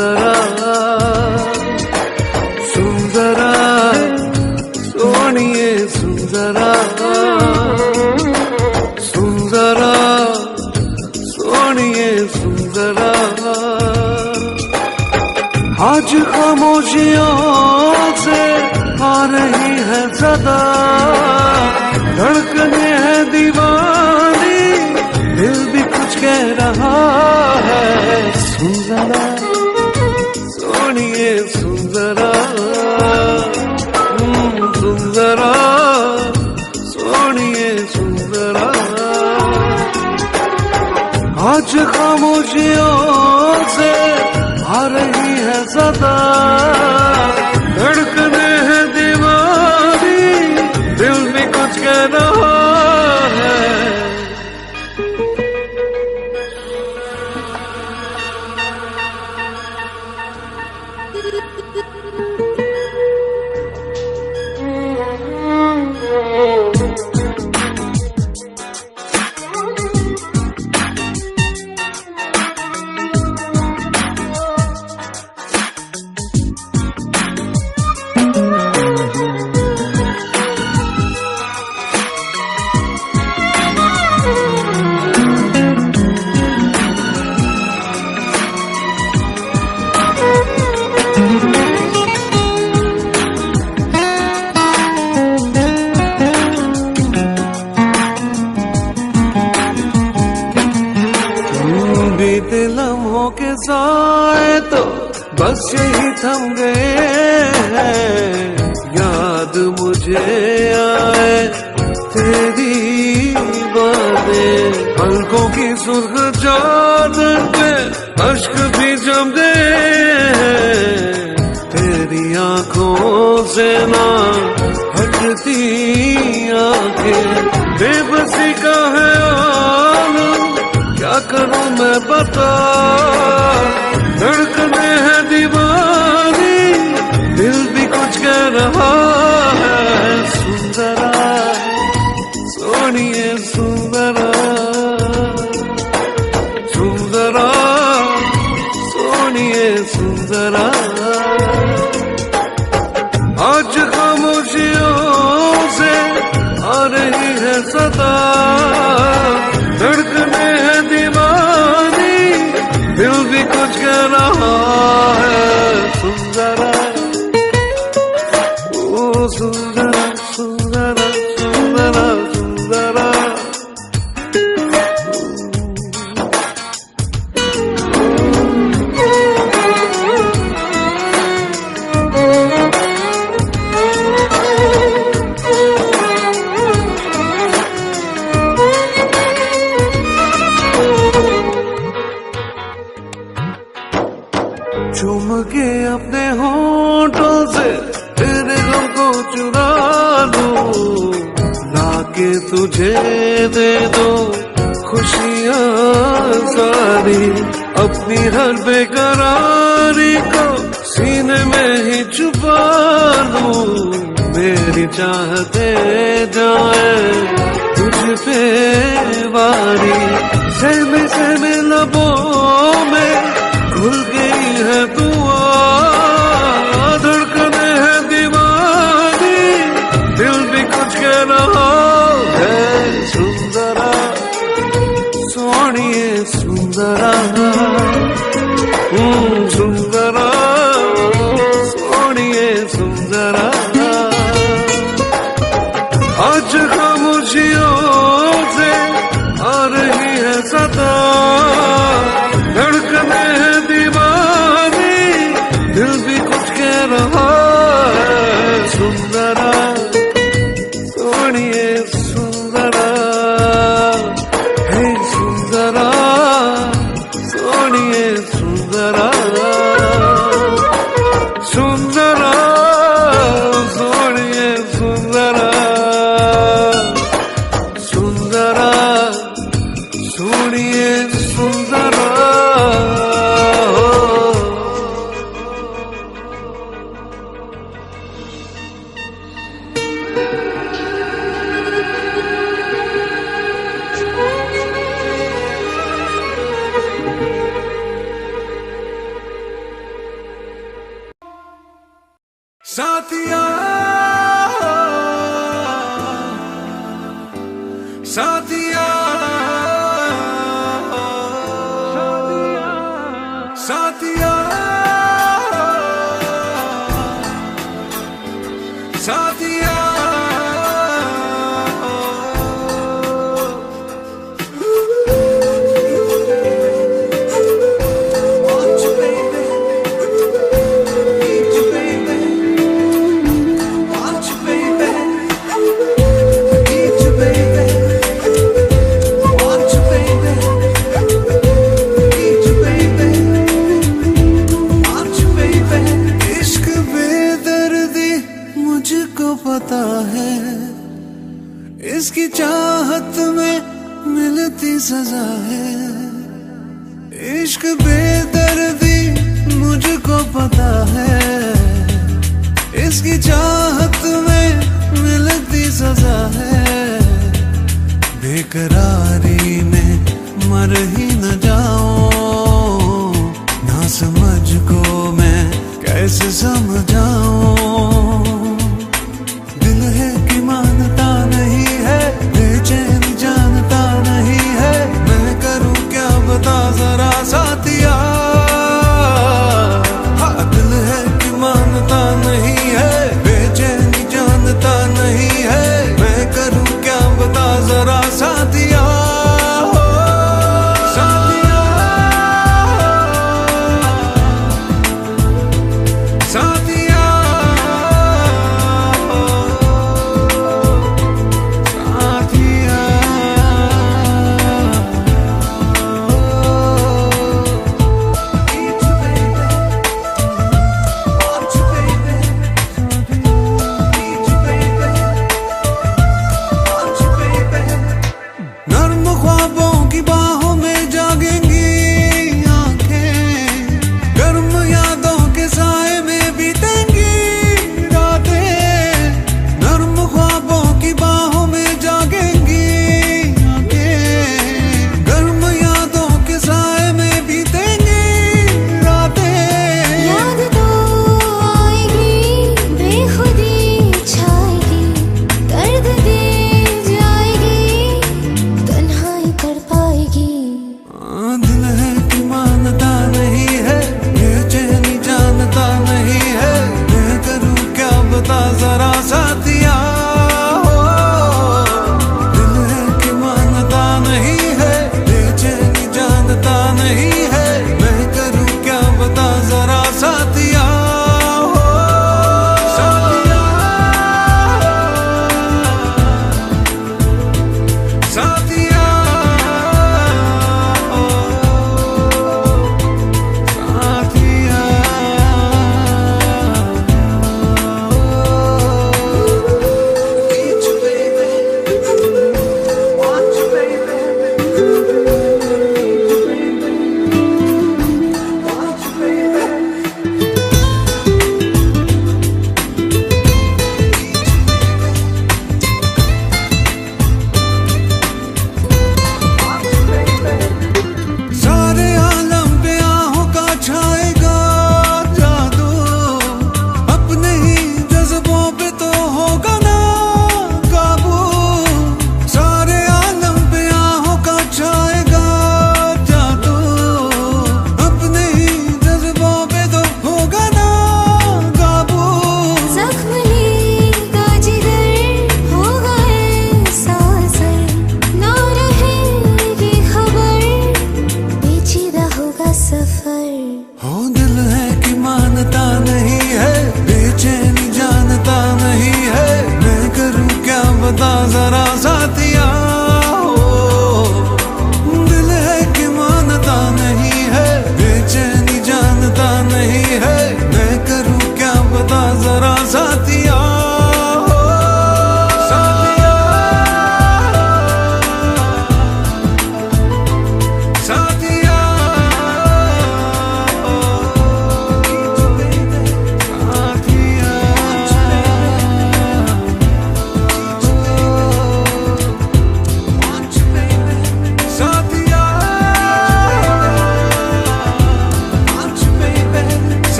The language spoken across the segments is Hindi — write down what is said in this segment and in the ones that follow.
सुंदरा सुंदरा सोनिए सुंदरा सुंदरा सोनिए सुंदरा। आज खामोशियों से आ रही है सदा, धड़कने है दीवानी, दिल भी कुछ कह रहा है। सुंदरा सोनिए सुंदरा सुंदरा सोनिए सुंदरा। आज खामोशियों से आ रही है सदा, धड़कने है दीवानी, दिल भी कुछ कह रहा है। बीते लम्हों के साए तो बस यही थम गए हैं, याद मुझे आए तेरी बातें। पलकों की सुर्ख चादर पे अश्क भी जम गए हैं, तेरी आंखों से ना हटती आंखें। बेबसी का है आलम, क्या करूं मैं बता, धड़कने है दीवानी, दिल भी कुछ कह रहा है। सुंदरा सोनिए सुंदरा सुंदरा सोनिए सुंदरा। आज खामोशियों से आ रही है सदा, धड़कने है दीवानी, दिल भी कुछ कह रहा है। सुंदरा ओ सुंदरा सुंदरा सुंदरा सुंदरा। चूम के अपने होठों से तेरे गम को चुरा लूं, लाके तुझे दे दो खुशियां सारी। अपनी हर बेकरारी को सीने में ही छुपा लूं, मेरी चाहते जाए तुझ पे वारी। सहमे सहमे लबों में घुल गई है दुआ, धड़कने है दीवानी, दिल भी कुछ कह रहा है। सुंदरा सोनिए सुंदरा सुंदरा सोनिए सुंदरा। आज खामोशियों से आ रही है सदा, धड़कने है दीवानी, दिल भी कुछ कह रहा है। सुंदरा सोनिए सुंदरा है सुंदरा सोनिए सुंदरा सुंदरा सोनिए सुंदरा सुंदरा सोनिए सुंदरा। सजा है। इश्क बेदर्दी मुझको पता है, इसकी चाहत में मिलती सजा है। बेकरारी में मर ही न जाऊं, ना समझ को मैं कैसे समझाऊं। दिल है कि मानता नहीं है, बेचैन जानता नहीं है, मैं करूं क्या बता जरा साथिया। हाँ, दिल है कि मानता नहीं है, बेचैन जानता नहीं है, मैं करूं क्या बता जरा साथिया।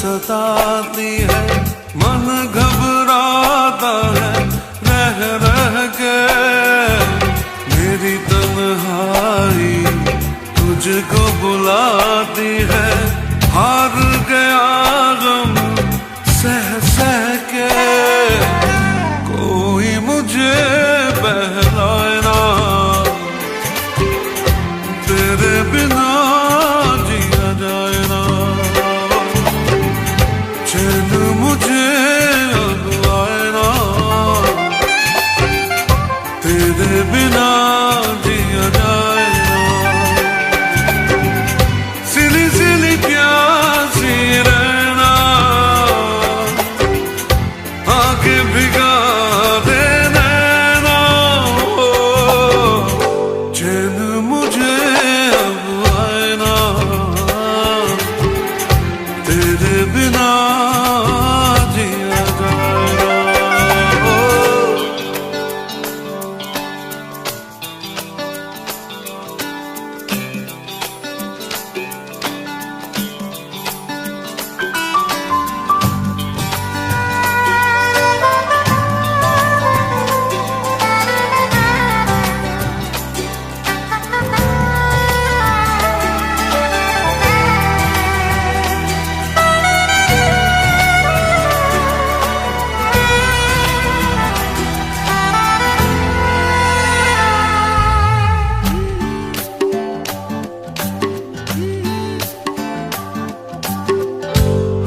सताती है, मन घबराता है रह रह के। मेरी तन्हाई तुझको बुलाती है, हार गया गम सह सह के। कोई मुझे बहलाए ना, तेरे बिना जिया जाए ना। चैन मुझे अब आए ना, तेरे बिना जिया जाए ना। सिली सिली प्यासी रहना, आके भिगा दे नैना। चैन मुझे अब आए ना, तेरे बिना जिया जाए ना।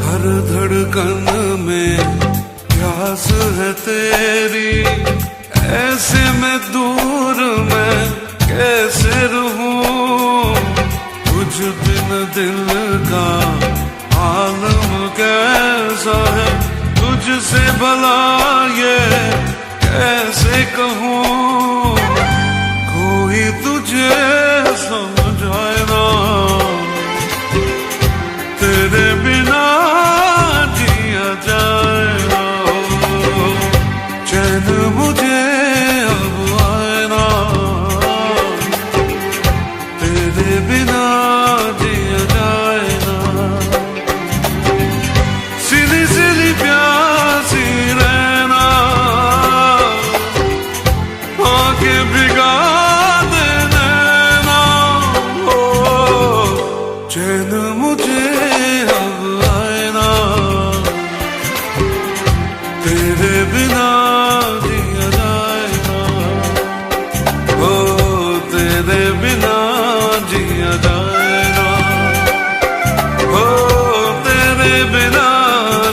हर धड़कन में प्यास है तेरी, ऐसे में दूर मैं कैसे रहूं। तुझ बिन दिल का आलम कैसा है, तुझसे भला ये कैसे कहूं। कोई तुझे समझाए ना, तेरे बिना जिया जाए ना। चैन मुझे अब आए ना, तेरे बिना जिया जाए ना। सिली सिली प्यासी रहना, आके भिगा दे नैना। चैन मुझे अब आए ना, तेरे बिना जिया जाए ना। ओ तेरे बिना जिया जाए ना। ओ तेरे बिना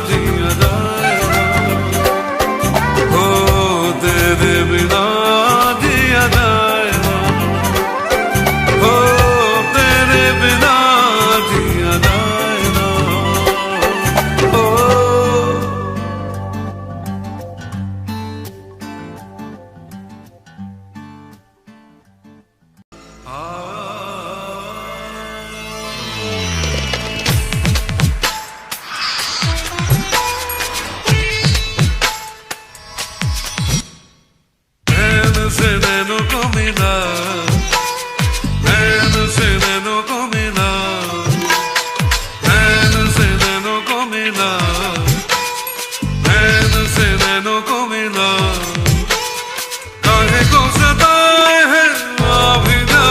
जिया जाए ना। ओ तेरे बिना जिया जाए ना। ओ तेरे बिना जिया जाए ना। ओ नैन से नैनों को मिला, नैन से नैनों को मिला, नैन से नैनों को मिला, नैन से नैनों को मिला। काहे को सताए है आ भी जा,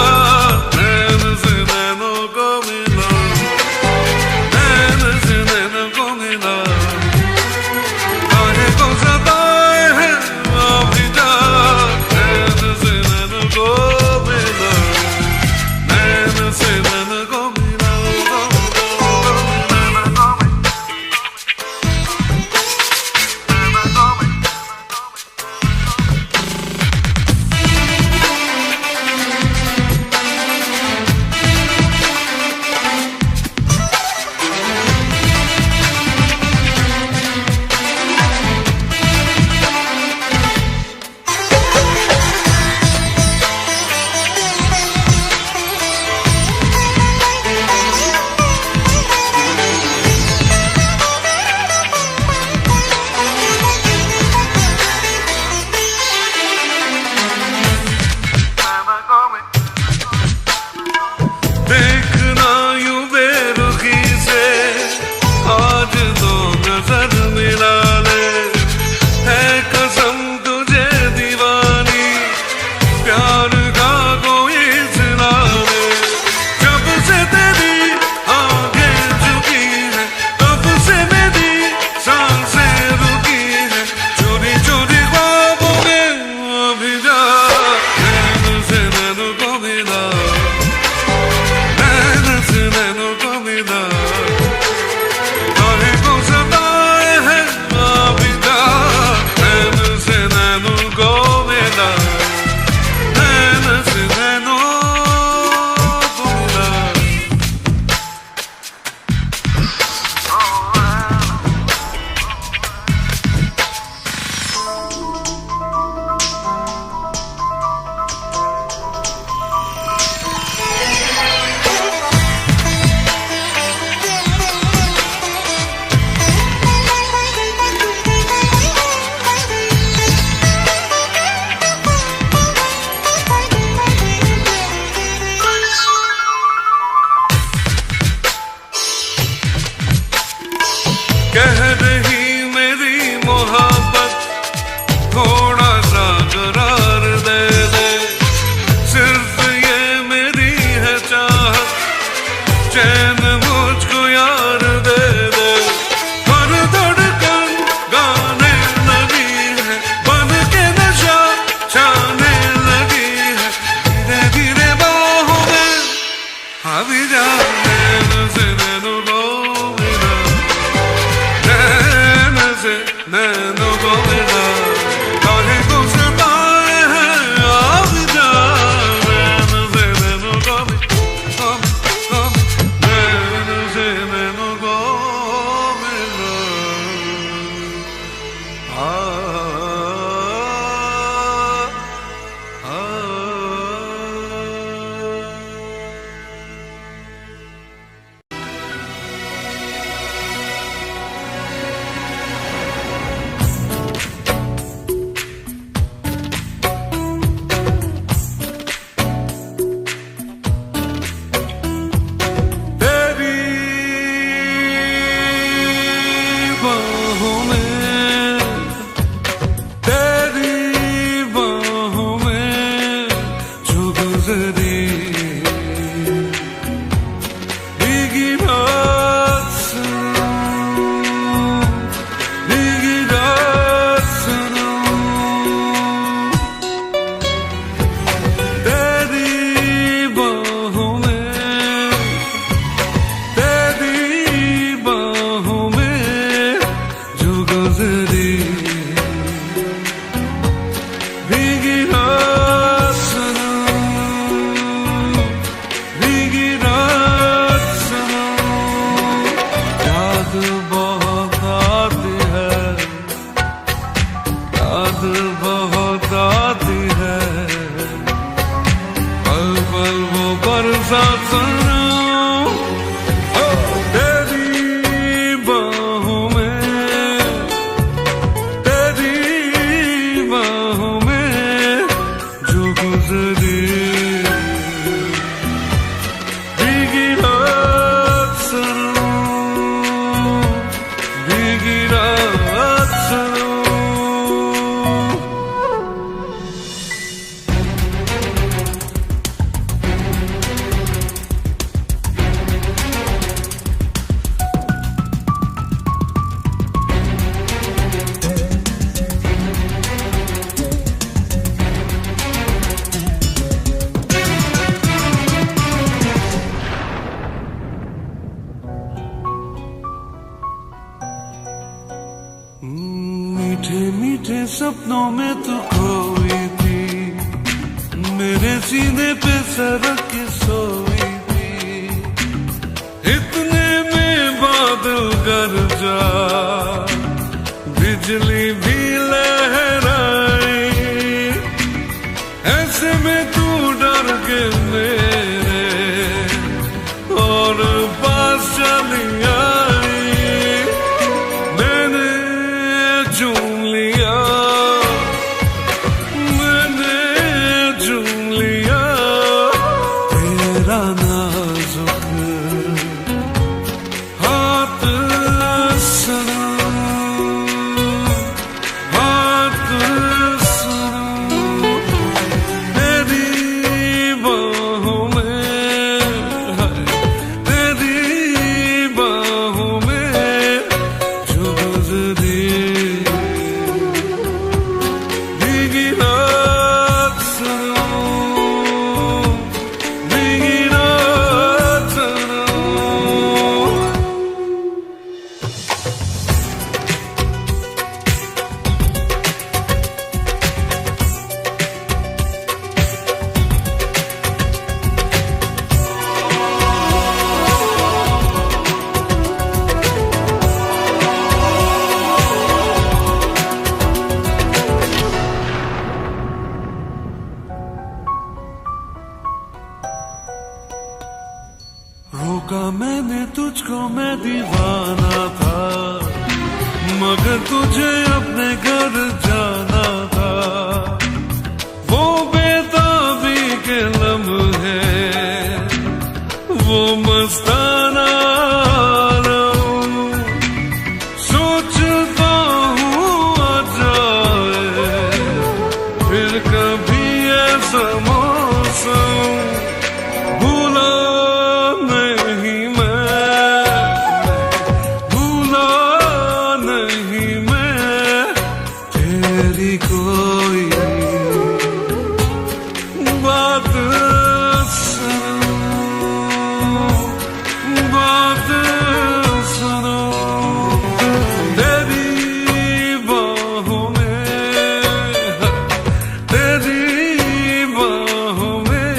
गुजरी भीगी रात सनम, भीगी रात सनम, तेरी बाहों में, तेरी बाहों में जो गुजरी भीगी रात सनम, भीगी रात सनम, याद बहुत आती है, याद बहुत आती है, पल पल वो बरसात सनम, ओ तेरी बाहों में, तेरी बाहों में जो गुजरी भीगी रात सनम, भीगी रात सनम। मीठे मीठे सपनों में तू खोई थी, मेरे सीने पे सरक के सोई थी, इतने में बादल गरजा, बिजली भी लहराई, ऐसे में तू डर के मेरे और पास चली आई, मैंने चूम लिया, मैंने चूम लिया तेरा नाजुक हाथ सनम, हाथ सनम, तेरी बाहों में, तेरी बाहों में जो गुजरी भीगी रात सनम, भीगी रात सनम। रोका मैंने तुझको, मैं दीवाना था, मगर तुझे अपने घर जाना था, वो बेताबी के लम्हे, वो मस्ताना आलम, सोचता हूँ आ जाए फिर कभी ऐसा मौसम, भूला नहीं मैं, भूला नहीं मैं तेरी कोई बात सनम, बात सनम, तेरी बाहों में, तेरी बाहों में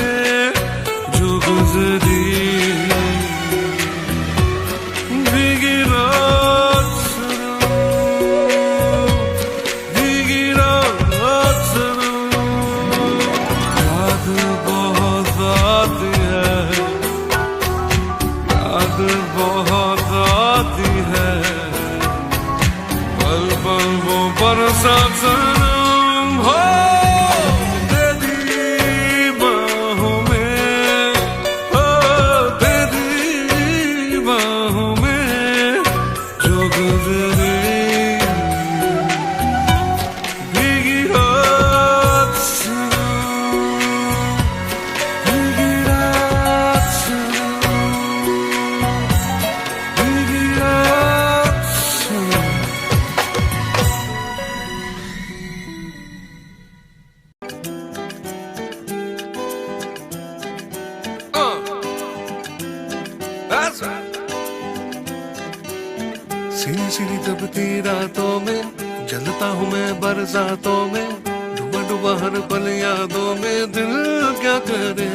हंसी दबती रातों में, जलता हूँ मैं बरसातों में, डूबा डूबा हर पल यादों में। दिल क्या करे,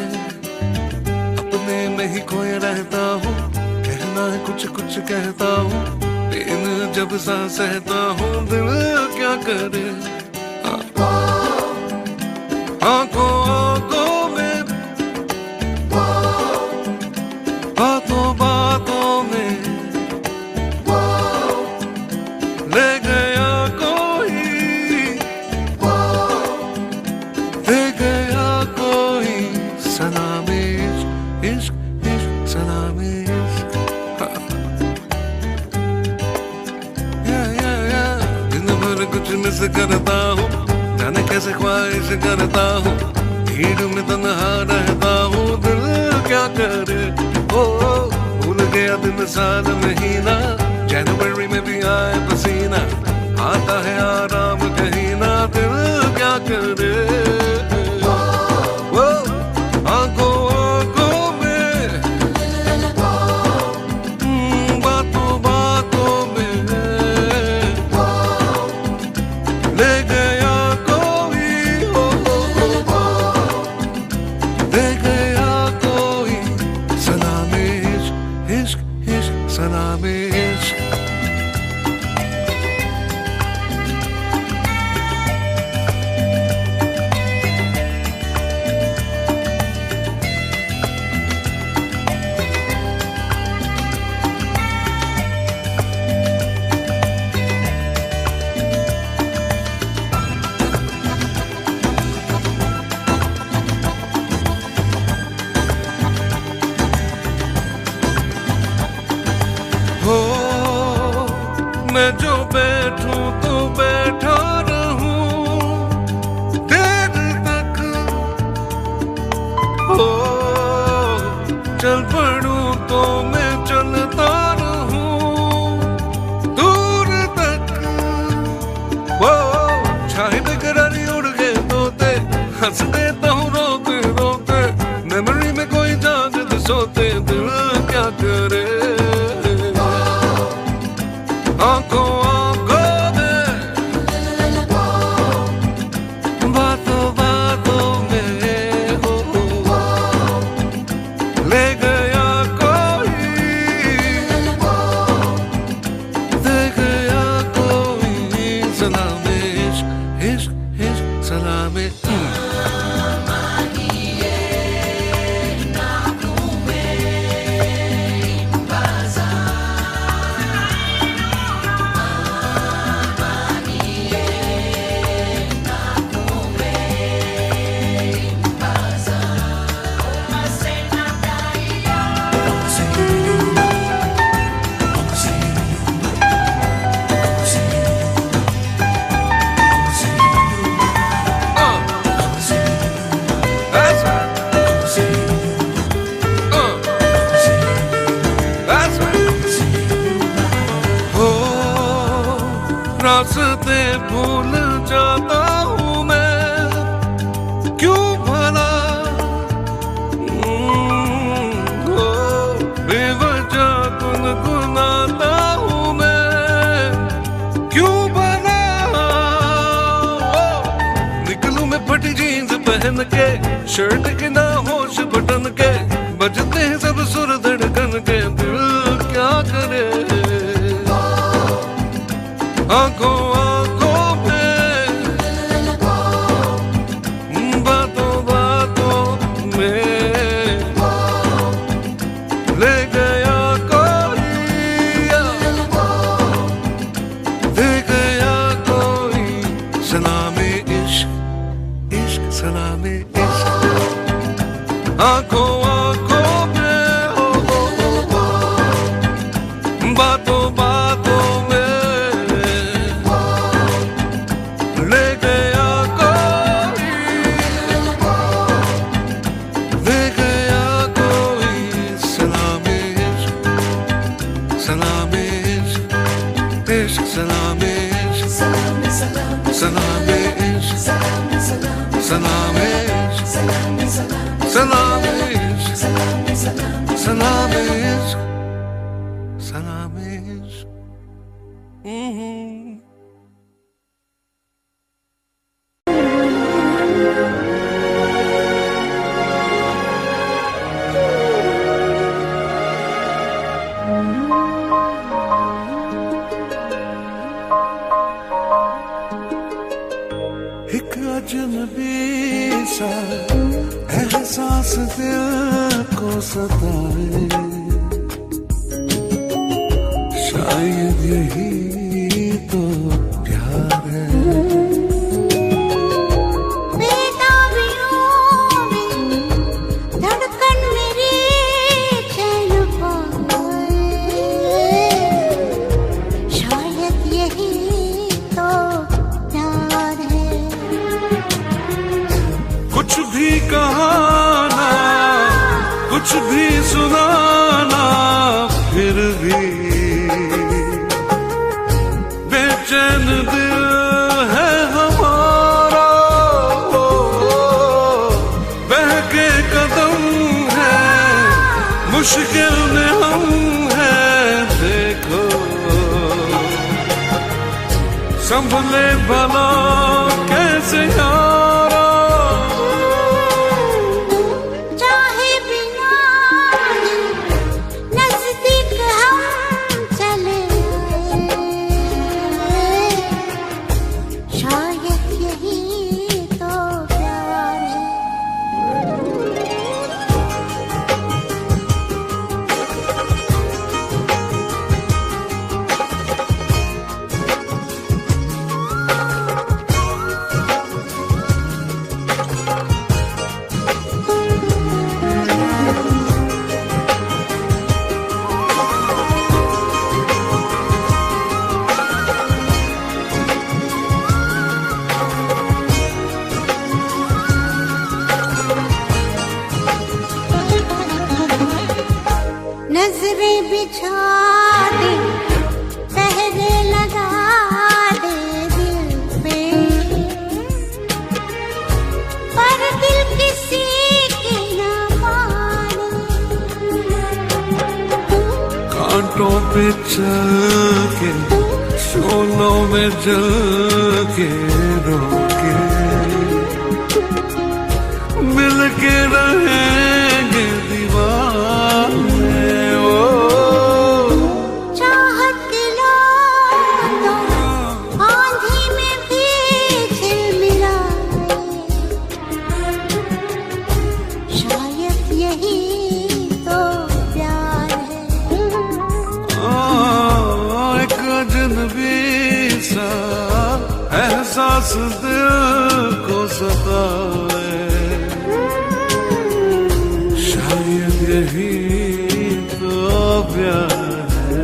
अपने में ही खोए रहता हूँ, कहना है कुछ कुछ कहता हूँ, लेकिन जब सा सहता हूँ। दिल क्या करे, आंखों आंखों में, बातों बातों में ले गया कोई, ले गया कोई। सलामे इश्क इश्क इश्क, सलामे इश्क। दिन भर कुछ मिस करता हूँ, जाने कैसे ख्वाहिश करता हूँ, भीड़ में तन्हा रहता हूँ। दिल क्या करे, ओ भूल गया दिन साल महीना, जनवरी में भी आए पसीना, आता है आराम कहीं ना। दिल क्या करे, ओ आंखों आंखों में, बातों बातों में ले गया कोई, ले गया कोई। सलामे इश्क इश्क इश्क, सलामे इश्क। हो मैं जो बैठूं तो बैठा रहूं देर तक, हो चल पड़ूं तो मैं चलता रहूं दूर तक। वो छाए बेकरारी उड़ गए तोते, हंस देता हूँ रोते रोते, मेमोरी में कोई जागते सोते। दिल क्या करे, आंखों आंखों में, बातों बातों में, हो ले गया कोई, ले गया कोई। सलामे इश्क इश्क इश्क, सलामे। रास्ते भूल जाता हूँ मैं, क्यों भला हो बेवजह गुनगुनाता हूँ मैं, क्यों भला निकलूं मैं फटी जीन्स पहन के, शर्ट के ना होश बटन के, बजते हैं सब सुर धड़कन के। दिल क्या करे, आंखों आंखों में, बातों बातों में ले गया कोई, ले गया कोई। सलामे इश्क इश्क, सलामे इश्क। आंखों आंखों में, हो बातों बातों में ले गया कोई, ले गया कोई। सलामे इश्क, सलामे इश्क इश्क, सलामे इश्क, सलामे इश्क, सलामे इश्क, सलामे इश्क, सलामे इश्क, सलामे इश्क। एक अजनबी सा एहसास दिल को सताए, शायद यही तो प्यार है। धड़कन मेरी चैन पाए, शायद यही तो प्यार है। कुछ भी कहाना, कुछ भी सुनाना, फिर भी बेचैन दिल है हमारा। बहके कदम है, मुश्किल में हम हैं, देखो संभले भला कैसे यारा। चाहे बिना नजदीक हम चले आए, शायद यही तो प्यार है। नजरें बिछा दे, पहरे लगा दे दिल पे, पर दिल किसी की न माने। कांटों पे चल के, शोलों में जल के, रोके मिल के रहेंगे दीवाने। चाहत लो तो आंधी में भी झिलमिलाए, शायद यही तो प्यार है। एक अजनबी सा एहसास दिल को सताए, शायद यही तो प्यार है।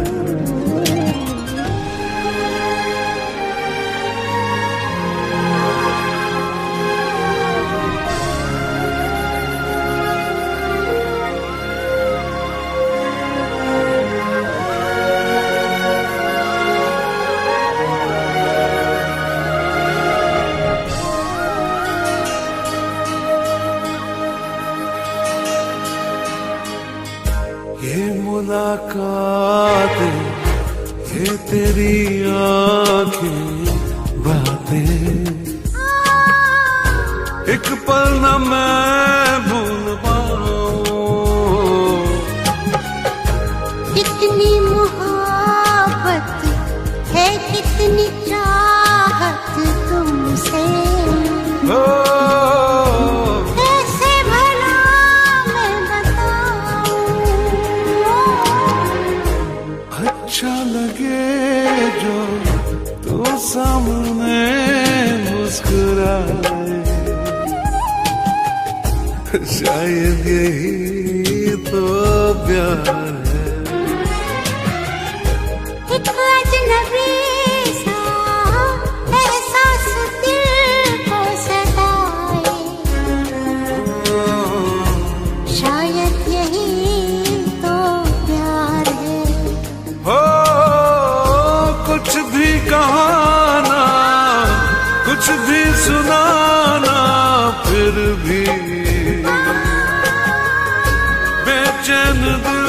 ये मुलाकात, ये तेरी आंखें बातें, एक पल न मैं भूल पाऊं। कितनी मोहब्बत है, कितनी चाहत तुमसे, कैसे भला मैं बताऊं। अच्छा लगे जो तू सामने मुस्कुराए, शायद यही तो प्यार है। एक अजनबी सा एहसास दिल को सताए, शायद यही तो प्यार है। हो कुछ भी कहाना, कुछ भी सुनाना, फिर भी बेचैन दिल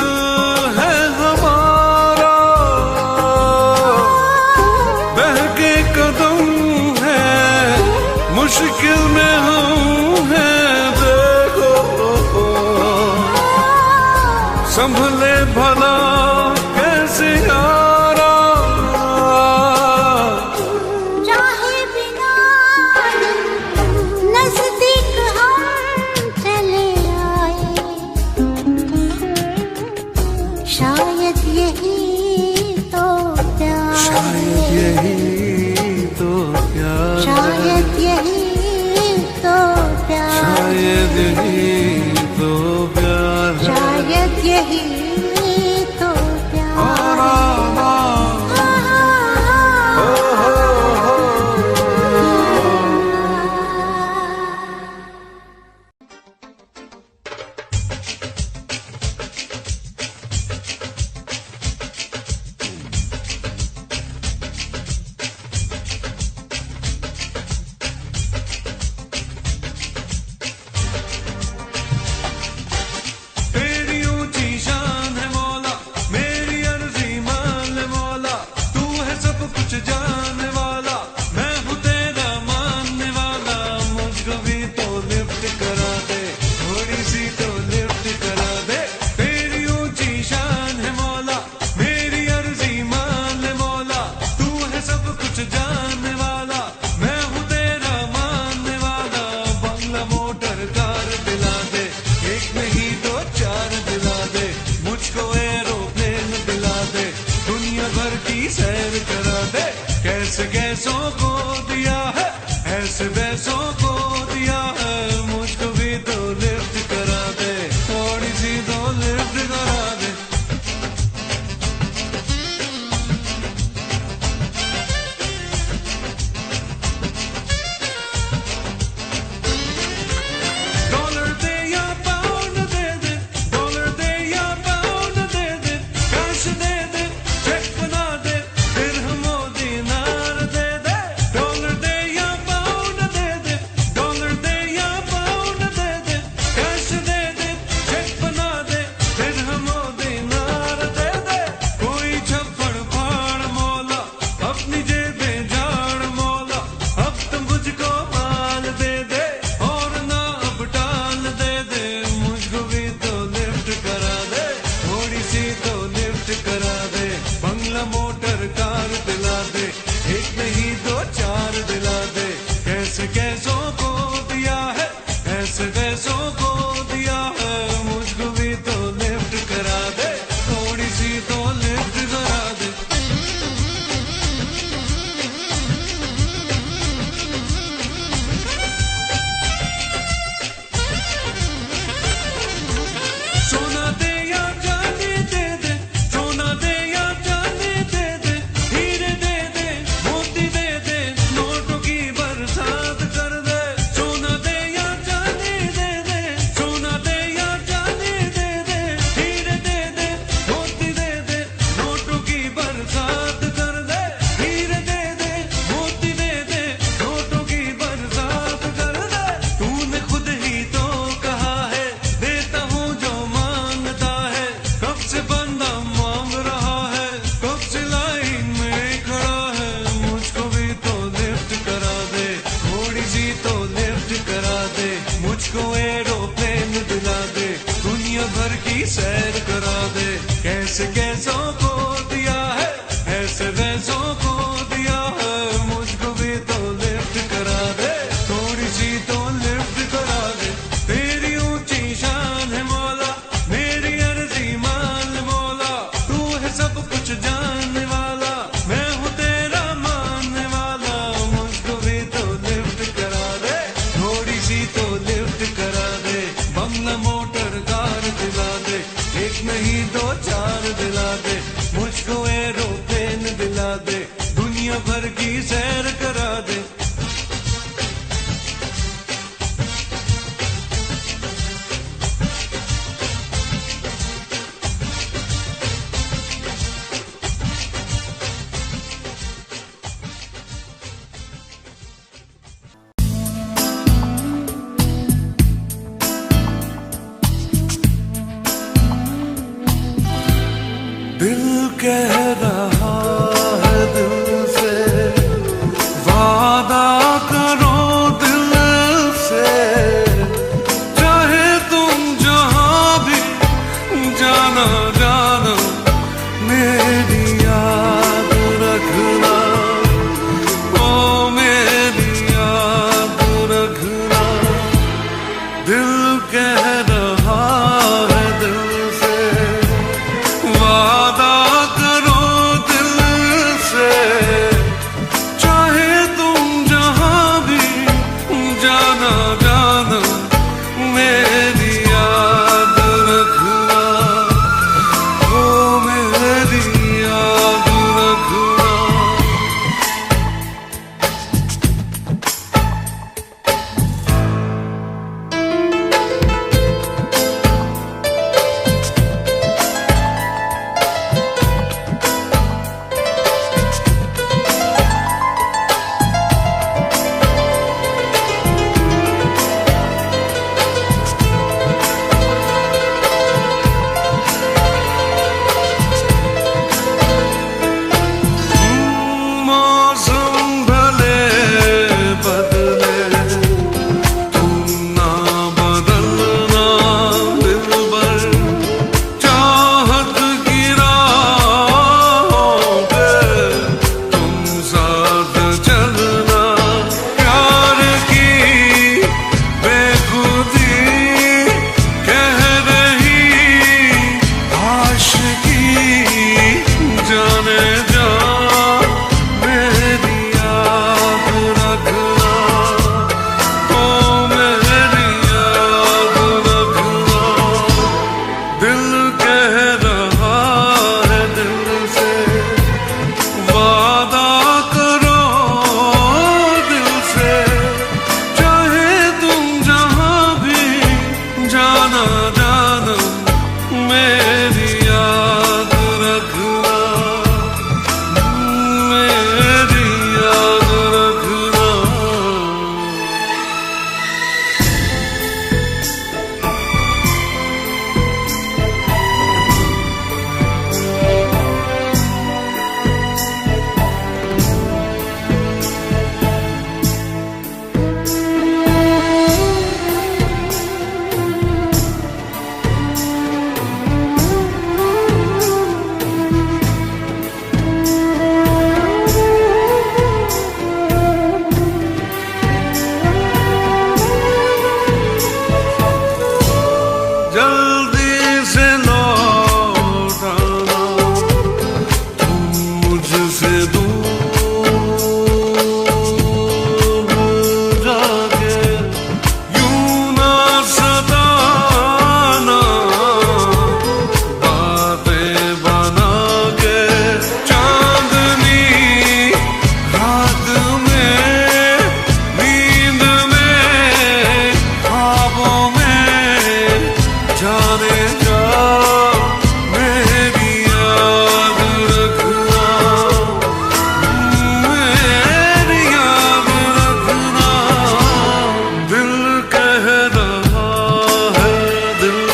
संभले भला कैसे यारा, चाहे बिना नजदीक हम चले आए, शायद यही तो प्यार, शायद यही तो प्यार, शायद यही तो प्यार, शायद यही तो प्यार, शायद यही तो प्यार। तेरी ऊंची शान है मौला, मेरी अर्जी मान ले मौला, तू है सब कुछ जानने वाला, मैं हूँ तेरा मानने वाला, मुझको भी तो लिफ्ट करा दे, थोड़ी सी तो लिफ्ट करा दे। तेरी ऊंची शान है मौला, मेरी अर्जी मान ले मौला, तू है सब कुछ जानने वाला, मैं हूँ तेरा मानने वाला, बंगला मोटर कार दिला दे, एक नहीं दो चार दिला दे, मुझको एरोप्लेन दिला दे, दुनिया भर की सैर करा दे। कैसे कैसों को दिया है, ऐसे वैसों को दिया है, मुझको भी तो लिफ्ट करा दे, थोड़ी सी तो लिफ्ट करा दे। डॉलर दे या पाउंड दे दे, डॉलर दे या पाउंड दे दे, कैश दे दे, चेक बना दे, दिरहमो दीनार दे दे। डॉलर दे या पाउंड दे दे, डॉलर दे या पाउंड दे दे, कैश दे दे, चेक बना दे, दिरहमो दीनार दे दे। कोई छप्पड़ फाड़ मौला, अपनी जेबें झाड़ मौला, अब तुम मुझको माल दे दे, और ना अब टाल दे दे, मुझको भी तो लिफ्ट करा दे, थोड़ी सी तो लिफ्ट करा दे। बंगला मोटर कार दिला दे, एक नहीं दो चार दिला दे। कैसे कैसों को दिया है, ऐसे वैसों को दिया है, मुझको भी तो लिफ्ट करा दे, थोड़ी सी तो लिफ्ट करा दे। सोना दे या चांदी दे दे, सोना दे या चांदी दे दे, हीरे दे दे, मोती दे दे, नोटों की बरसात कर दे। सोना दे या चांदी दे दे, सोना दे या चांदी दे दे, हीरे दे दे, मोती दे दे, नोटों की बरसात कर दे। हीरे दे दे, मोती दे दे, नोटों की बरसात कर दे। तूने खुद ही तो कहा है, देता हूँ जो मांगता है, कब से बंदा मांग रहा है, कब से लाइन में खड़ा है, मुझको भी तो लिफ्ट करा दे, थोड़ी सी तो लिफ्ट करा दे, मुझको एरोप्लेन दिला दे, दुनिया भर की सैर करा दे। कैसे कैसों को दिया है, ऐसे वैसों को दिया है, मुझको भी तो लिफ्ट करा दे, थोड़ी सी तो लिफ्ट करा दे। तेरी ऊंची शान है मौला, मेरी अर्जी मान ले मौला, तू है सब कुछ जानने वाला, मैं हूँ तेरा मानने वाला, मुझको भी तो लिफ्ट करा दे, थोड़ी सी तो लिफ्ट करा दे। बंगला मोटर कार दिला दे, एक नहीं दो चार दिला दे, मुझको एरोप्लेन दिला दे, दुनिया भर की सैर करा दे। दिल कह रहा है दिल से, वादा करो दिल से, चाहे तुम जहां भी जाना कह रहा है दिल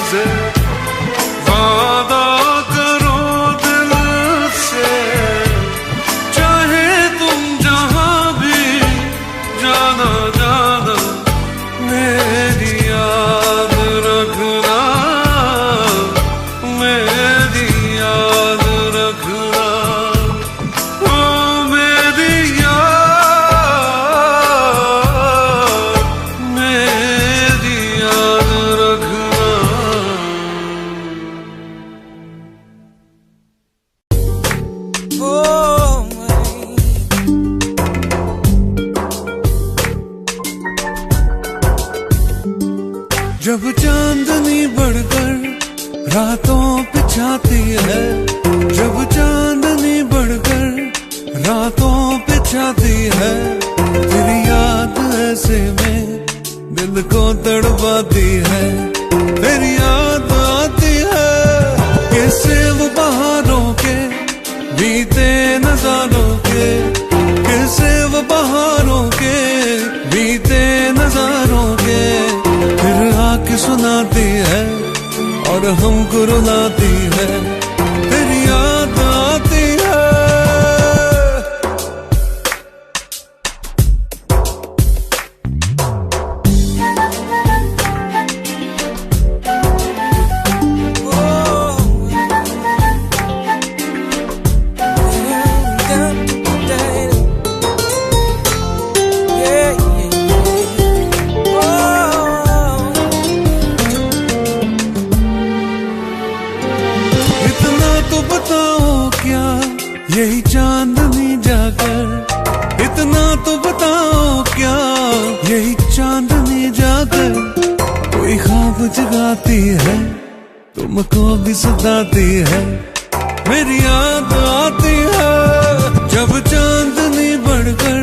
से, वादा करो दिल से, चाहे तुम जहां भी जाना जाना, मेरी याद रखना, ओ मेरी याद रखना। जब चांदनी बढ़कर रातों पे छाती है, जब चांदनी बढ़कर रातों पे छाती है, तेरी याद ऐसे में दिल को तड़पाती है, तेरी याद आती है। कैसे वो बहारों के बीते नजारों के, कैसे वो बहारों के बीते नजारों के, फिर आके सुनाती है और हमको रुलाती है, तेरी याद आती है। यही चांदनी जाकर इतना तो बताओ क्या, यही चांदनी जाकर कोई ख्वाब जगाती है, तुमको भी सताती है, मेरी याद आती है। जब चांदनी बढ़कर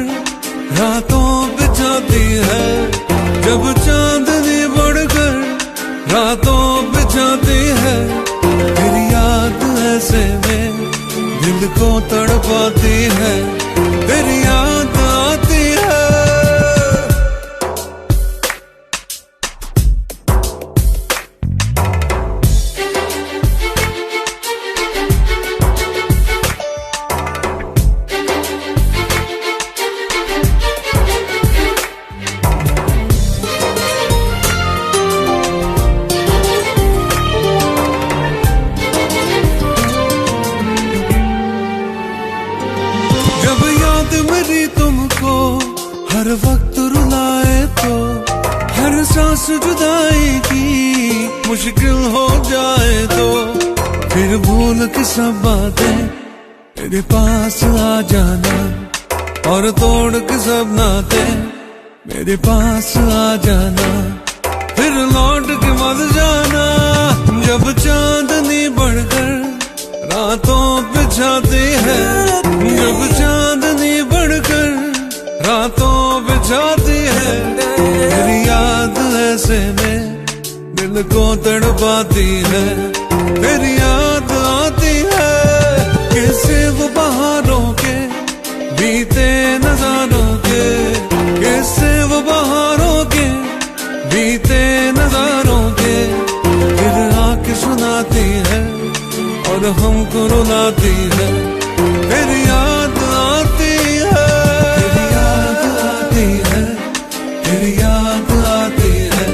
रातों बिछाती है, जब चांदनी बढ़कर रातों बिछाती है, तेरी याद ऐसे में दिल को तड़पाती है, तेरी याद आती है। मेरी तुमको हर वक्त रुलाए तो, हर सांस जुदाई की मुश्किल हो जाए तो, फिर भूल के सब बातें मेरे पास आ जाना, और तोड़ के सब नाते मेरे पास आ जाना, फिर लौट के मत जाना। जब चांदनी बढ़कर रातों बिछाती है, जब चांदनी बढ़कर रातों बिछाती है, तेरी याद ऐसे में दिल को तड़पाती है, तेरी याद आती है। कैसे वो बहारों के बीते नजारों के, कैसे वो बहारों के बीते नजारों के, फिर आके सुनाती है और हमको रुलाती है, तेरी याद आती है, तेरी याद आती है, तेरी याद आती है,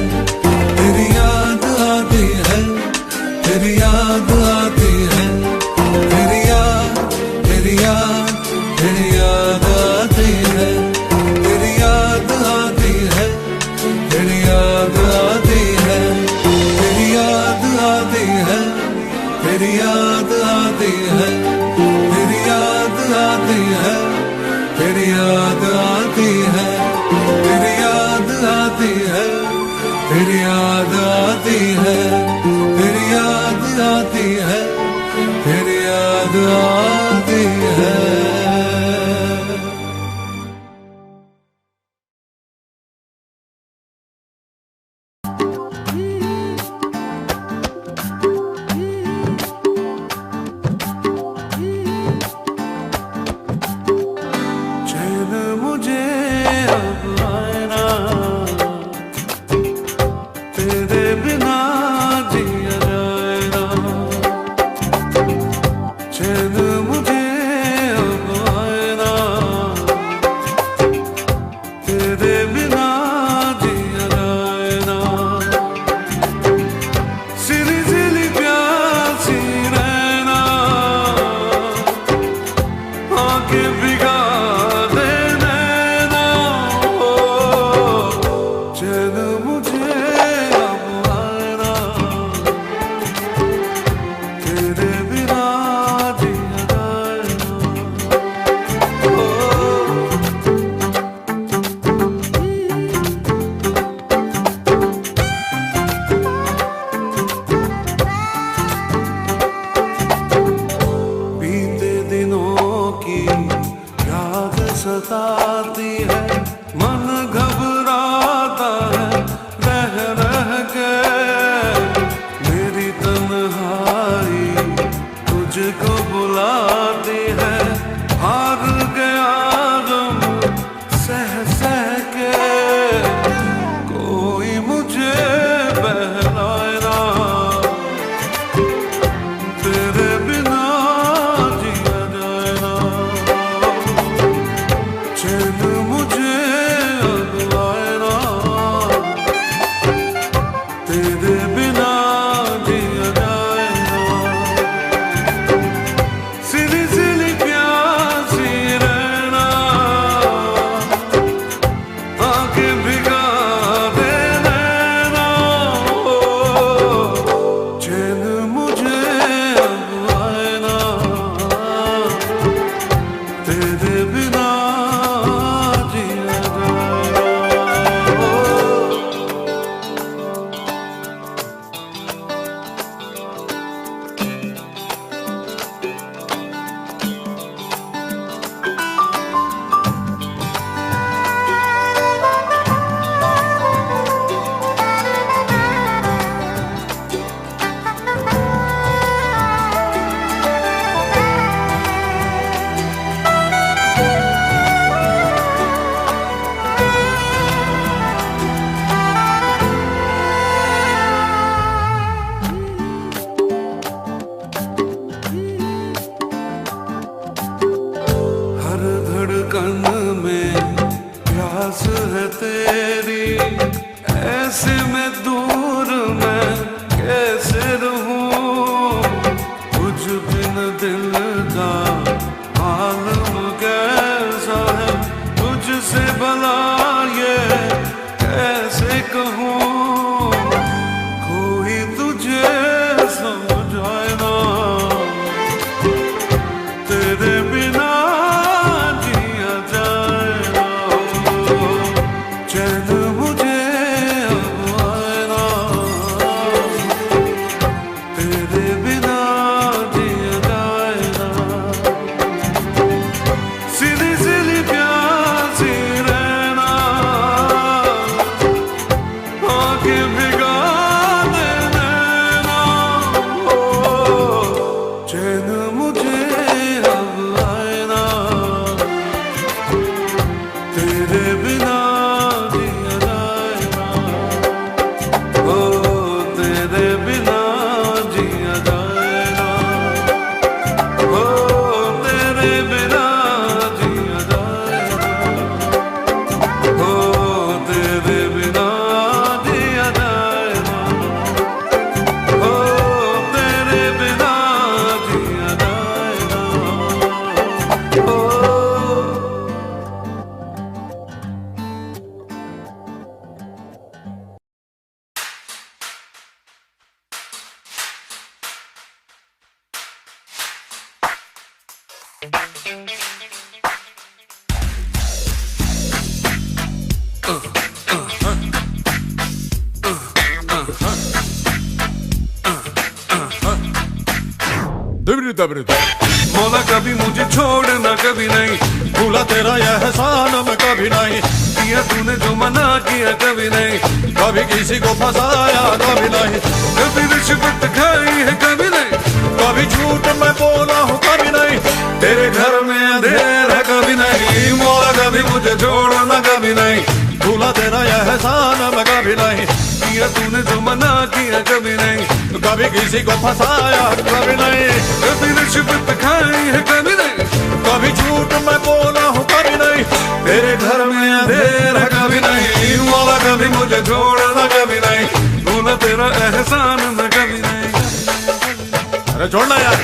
तेरी याद आती है, तेरी याद आती है, तेरी याद, तेरी याद, तेरी याद आती है, तेरी याद आती है, तेरी याद आती है, तेरी याद आती है, तेरी याद आती है, तेरी याद आती है, तेरी याद आती है, तेरी याद आती है, तेरी याद आती है, तेरी याद आती है, तेरी याद आती है। सताती है, मन घबराता है रह रह के, मेरी तन्हाई तुझको बुलाती है, हार गया गम सह सह के, कोई मुझे बहलाए ना, तेरे बिना जिया जाए ना, चैन मुझे अब आए ना, तेरे बिना जिया जाए ना, सिली सिली प्यासी रहना, आंखें भिगा दे नैना, चैन मुझे अब आए ना, मौला कभी मुझे छोड़ना कभी नहीं, भूला तेरा यह एहसान मैं कभी नहीं, किया तूने जो मना किया कभी नहीं, कभी किसी को फंसाया कभी नहीं, कभी रिश्वत खाई है कभी नहीं, कभी झूठ मैं बोला हूँ कभी नहीं, तेरे घर में अंधेरा कभी नहीं, मौला कभी मुझे छोड़ना कभी नहीं, भूला तेरा यह एहसान मैं कभी नहीं, किया तूने जो मना किया कभी नहीं, कभी किसी को फंसाया कभी नहीं, कभी रिश्वत खाई है कभी नहीं, कभी झूठ मैं बोला हूँ कभी नहीं, तेरे घर में अंधेरा कभी नहीं, मौला कभी मुझे छोड़ना कभी नहीं, भूला तेरा एहसान मैं कभी नहीं। अरे छोड़ना यार।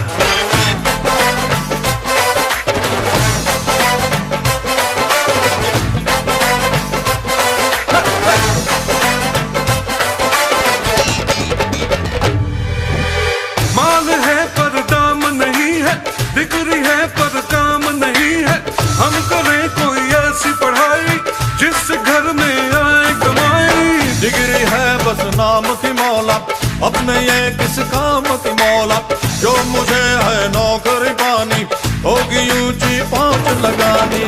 माल है पर दाम नहीं है, डिग्री है पर काम नहीं है, हम करें कोई ऐसी पढ़ाई जिससे घर में आए कमाई। डिग्री है बस नाम की मौला, अपने ये किस काम की मौला, जो मुझे है नौकरी पानी, होगी ऊंची पहुंच लगानी,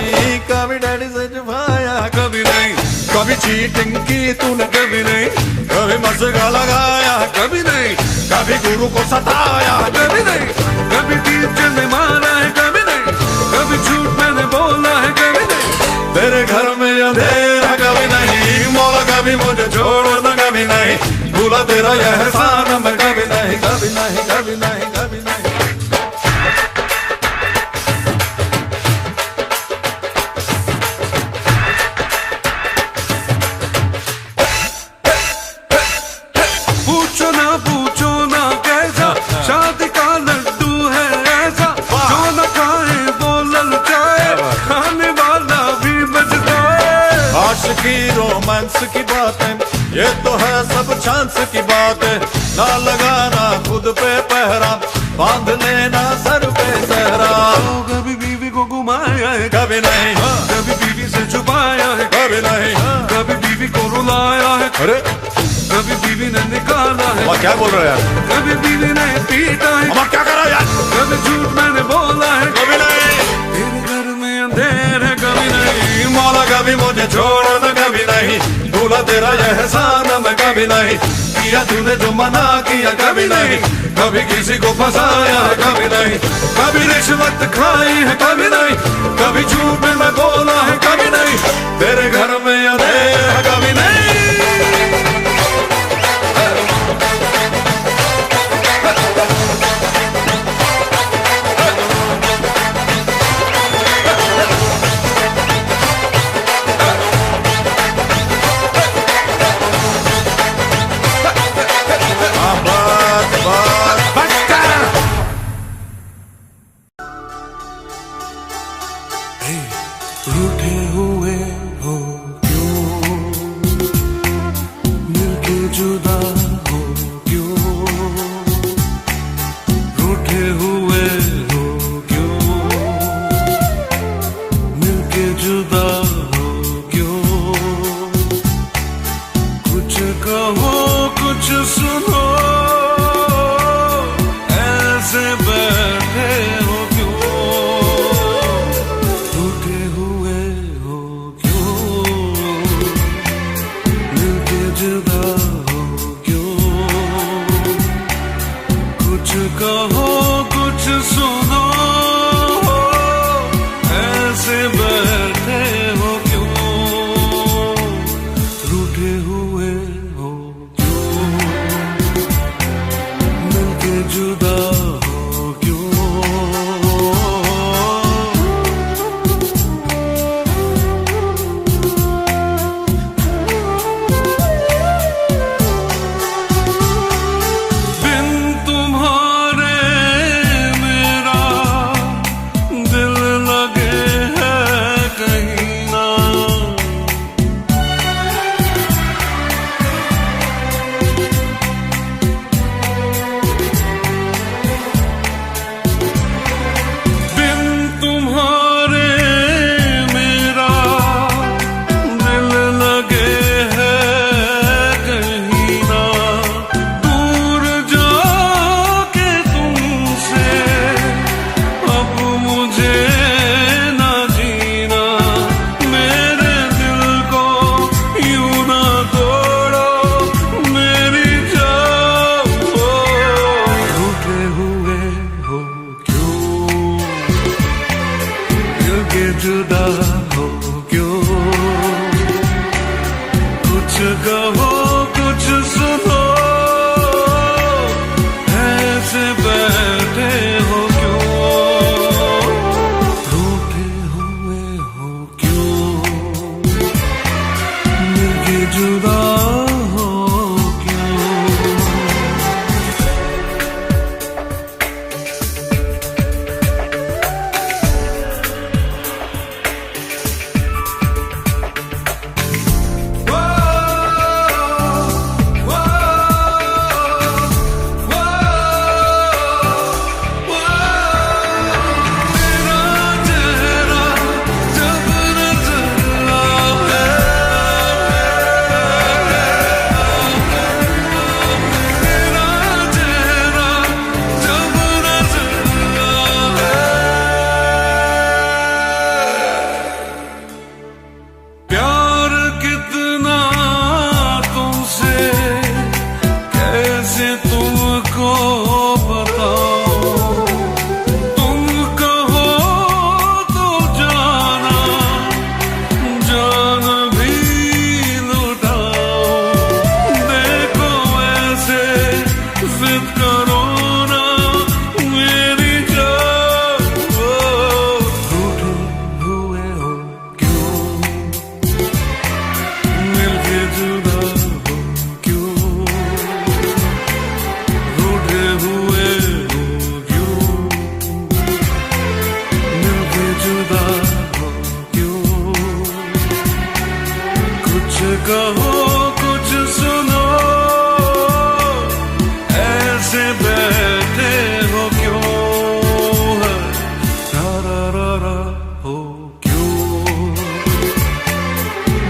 कभी डैडी से छुपाया कभी नहीं, कभी चीटिंग की तूने कभी नहीं, कभी मस्का लगाया कभी नहीं, कभी गुरु को सताया कभी नहीं, कभी टीचर ने मारा है कभी नहीं, कभी झूठ मैंने बोला है कभी नहीं, तेरे घर में अंधेरा कभी नहीं, मौला कभी मुझे छोड़ना कभी नहीं, भूला तेरा यह एहसान मैं कभी नहीं, कभी नहीं, कभी नहीं, कभी नहीं। पूछो ना कैसा शादी का लड्डू है ऐसा, जो न खाए वो ललचाए, खाने वाला भी बचता है। आशिकी रोमांस की बातें ये तो है सब चांस की बातें, ना लगाना खुद पे पहरा, बांध लेना सर पे सहरा, कभी बीवी को घुमाया है कभी नहीं, कभी बीवी से छुपाया है कभी नहीं, कभी बीवी को रुलाया है, अरे कभी बीवी ने निकाला है, क्या बोल रहे हो यार, कभी बीवी ने पीटा है, अब क्या करा यार, कभी झूठ मैंने बोला है कभी नहीं, तेरे घर में अंधेर है कभी नहीं, मौला कभी मुझे छोड़ना कभी नहीं, भूला तेरा यह एहसान मैं कभी नहीं, किया तूने जो मना किया कभी नहीं, कभी किसी को फंसाया है कभी नहीं, कभी रिश्वत खाई है कभी नहीं, कभी झूठ में मैं बोला है कभी नहीं, तेरे घर में अंधेर है कभी नहीं। रूठे हुए हो क्यों, मिलके जुदा हो क्यों, रूठे हुए हो क्यों, मिलके जुदा हो क्यों, कुछ कहो कुछ सुनो, ऐसे बैठे हो क्यों, रूठे हुए हो क्यों, मिलके जुदा हो क्यों, कुछ कहो कुछ सुनो, ऐसे बैठे हो क्यों, रूठे हुए हो क्यों, मिलके जुदा हो क्यों। बिन तुम्हारे जिद करो ना मेरी जान, रूठे हुए हो क्यों, मिलके जुदा हो क्यों, रूठे हुए हो क्यों, मिलके जुदा हो क्यों, कुछ कहो कुछ सुनो, ऐसे बैठे हो क्यों, रा हो क्यों,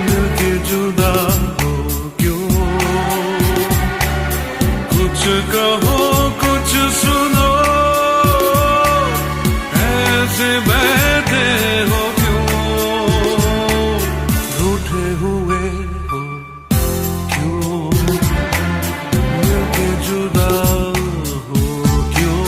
मिलके जुदा हो क्यों, कुछ कहो कुछ सुनो, ऐसे बैठे हो क्यों, रूठे हुए हो क्यों, मिलके जुदा हो क्यों।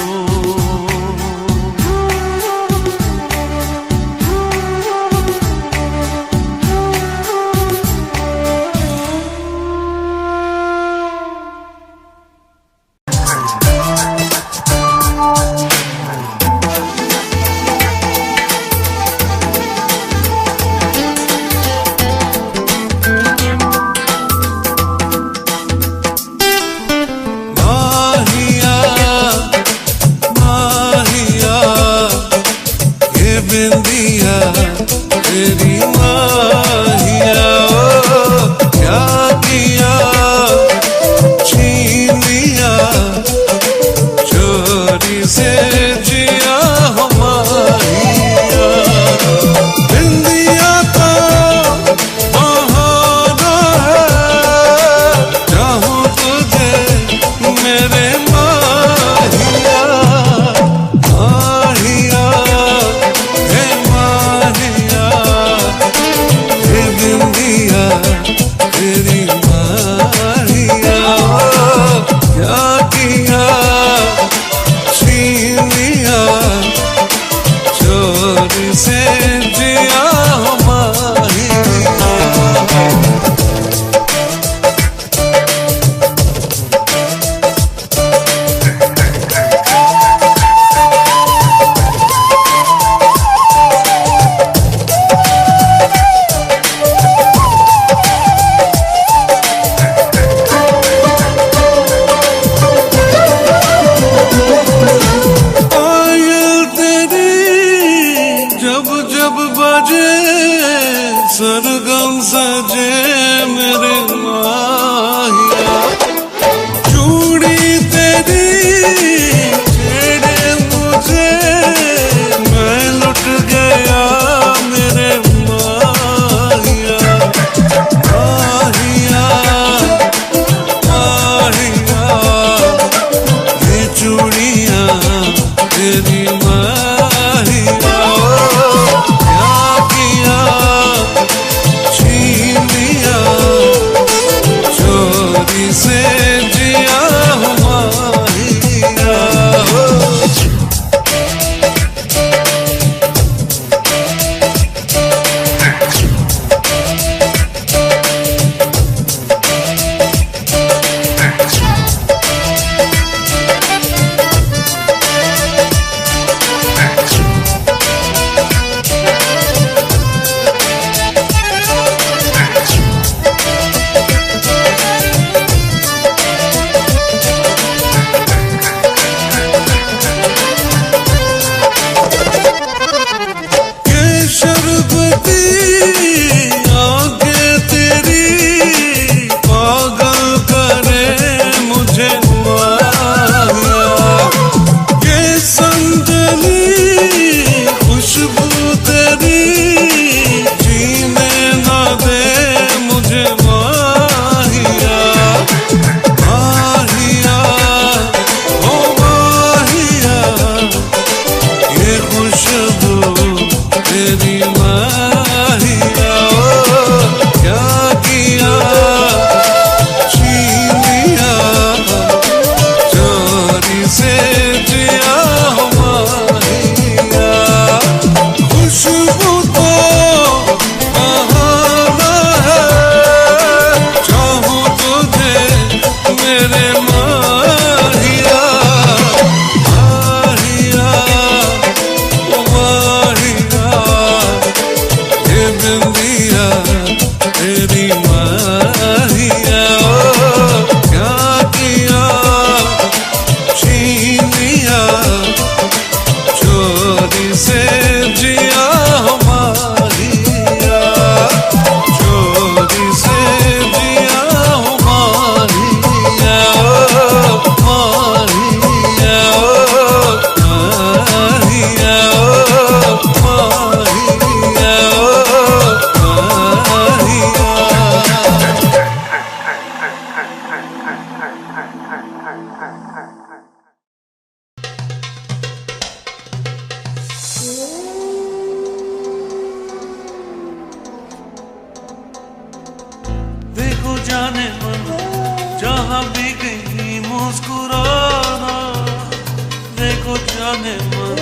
जाने मन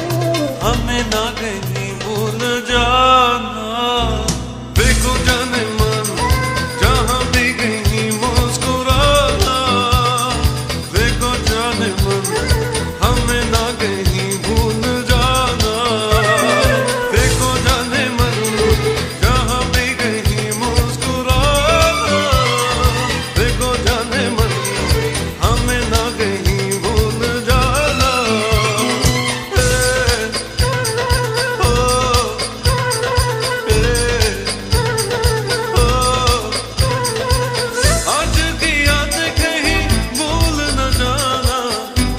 हमें ना कहीं भूल जाना। देखो जाने मन जहाँ भी कहीं मुस्कुराना। देखो जाने मन हमें ना कहीं भूल जाना। देखो जाने मन जहाँ भी कहीं मुस्कुराना। देखो जाने मन हमें ना कहीं भूल जाना। आज की याद कहीं भूल न जाना।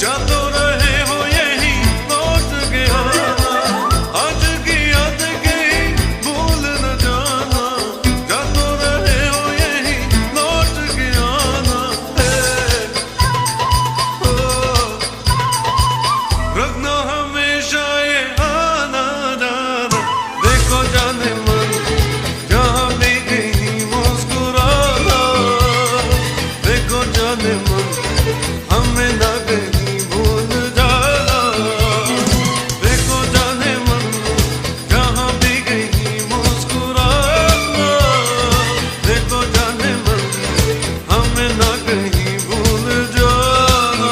जा तो रहे हो यही लौट के आना। आज की याद कहीं भूल न जाना। जा तो रहे हो यही लौट के आना। रखना हमेशा ये आना जाना। देखो जाने मन जहाँ भी कहीं मुस्कुराना। देखो जाने मन हमें ना कहीं भूल जाना। देखो जाने मन जहाँ भी कहीं मुस्कुराना। देखो जाने मन हमें ना कहीं भूल जाना।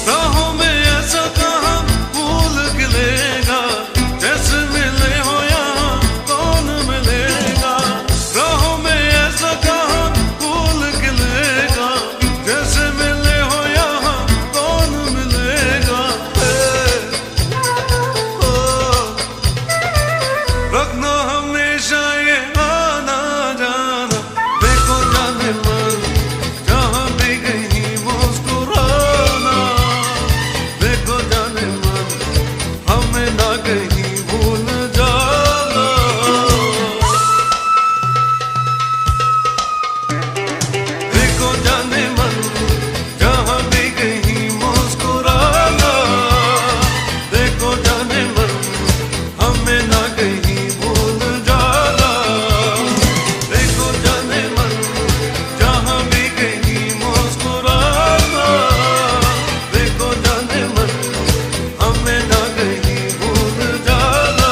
राहों में ऐसा कहाँ भूल गिलेगा। जैसे मिले हो यहाँ कौन मिलेगा। राहों में ऐसा कहाँ भूल गिलेगा। जैसे मिले हो यहाँ कौन मिलेगा। रखना हमेशा ये आना जाना। देखो जाने मन जहाँ भी कहीं मुस्कुराना। देखो जाने मन हमें ना कहीं भूल जाना। देखो जाने मन जहाँ भी कहीं मुस्कुराना। देखो जाने मन हमें ना कहीं भूल जाना। देखो जाने मन जहाँ भी कहीं मुस्कुराना। देखो जाने मन हमें ना कहीं भूल जाना।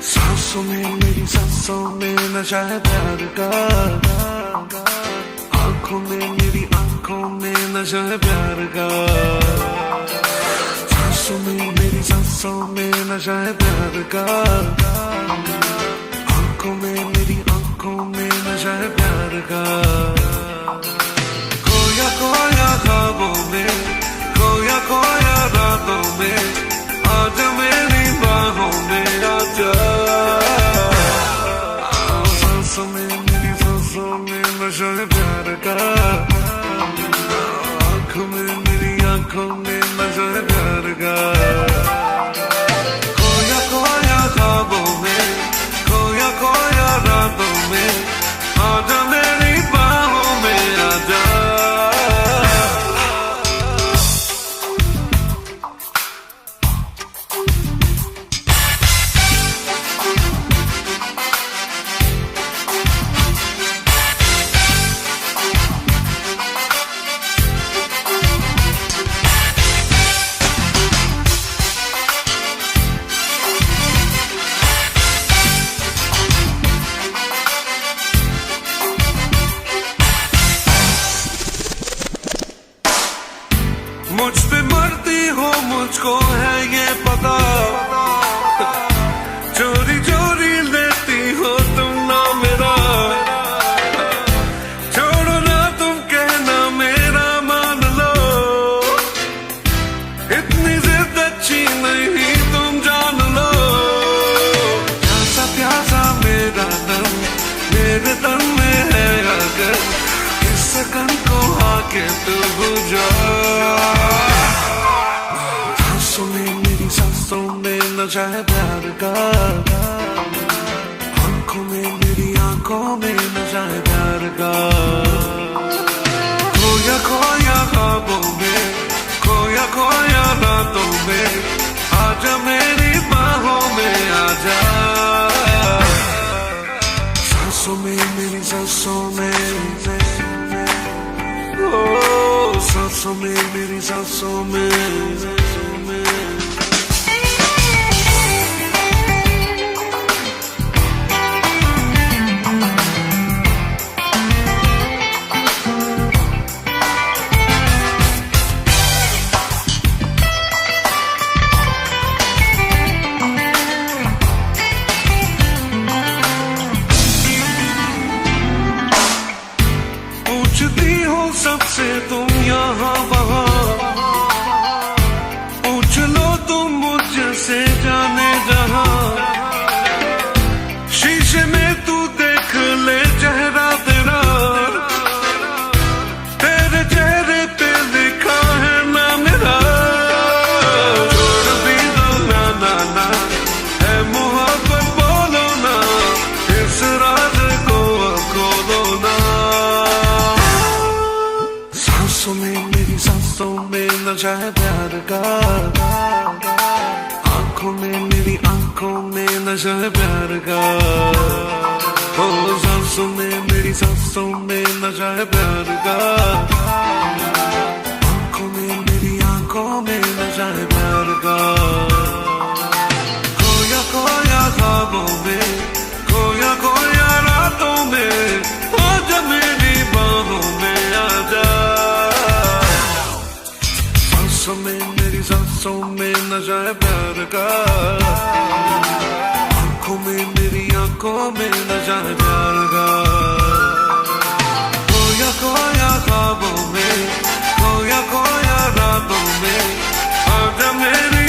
सांसों में मेरी सांसों में नशा है प्यार का। आंखों में मेरी आंखों में नशा है प्यार का। सांसों में मेरी सांसों में नशा है प्यार का। आंखों में मेरी आंखों में नशा है प्यार का। खोया खोया ख्वाबों में खोया खोया रातों में आज मेरी बाहों में आजा। सांसों में मेरी सांसों में नशा है प्यार का। आंखों में मेरी आंखों में नशा है प्यार का। खोया खोया ख्वाबों में खोया खोया रातों में आजा मेरी बाहों में आजा। मुझको है ये पता, चोरी चोरी लेती हो तुम ना मेरा, छोड़ो ना तुम कहना मेरा मान लो, इतनी जिद अच्छी नहीं तुम जान लो। प्यासा प्यासा मेरा तन मेरे तन में है अगर, इस सकन को आके तू बुझा। सांसों में मेरी सांसों में नशा है प्यार का, आंखों में मेरी आंखों में नशा है प्यार का। खोया खोया ख्वाबों में, खोया खोया रातों में, आजा मेरी बाहों में आजा। सांसों में मेरी सांसों में, ओ सांसों में मेरी सांसों में। पूछती हो सबसे तुम यहाँ वहाँ, पूछ लो तुम मुझसे जाने जहाँ। शीशे में तू देख ले चेहरा तेरा, तेरे चेहरे पे लिखा है ना मेरा। छोड़ भी दो ना ना ना, है मोहब्बत बोलो ना, इस राज को खोलो ना। सांसों में मेरी सांसों में नशा है प्यार का, आंखों में मेरी आंखों में नशा है प्यार का। ओ सांसों में मेरी सांसों में नशा है प्यार का, आंखों में मेरी आंखों में नशा है प्यार का। खोया खोया ख्वाबों में, खोया खोया रातों में, आजा मेरी बाहों में आजा। सांसों में मेरी सांसों में नशा है प्यार का, आंखों में मेरी आंखों में नशा है प्यार का। खोया खोया ख्वाबों में, खोया खोया रातों में, आजा मेरी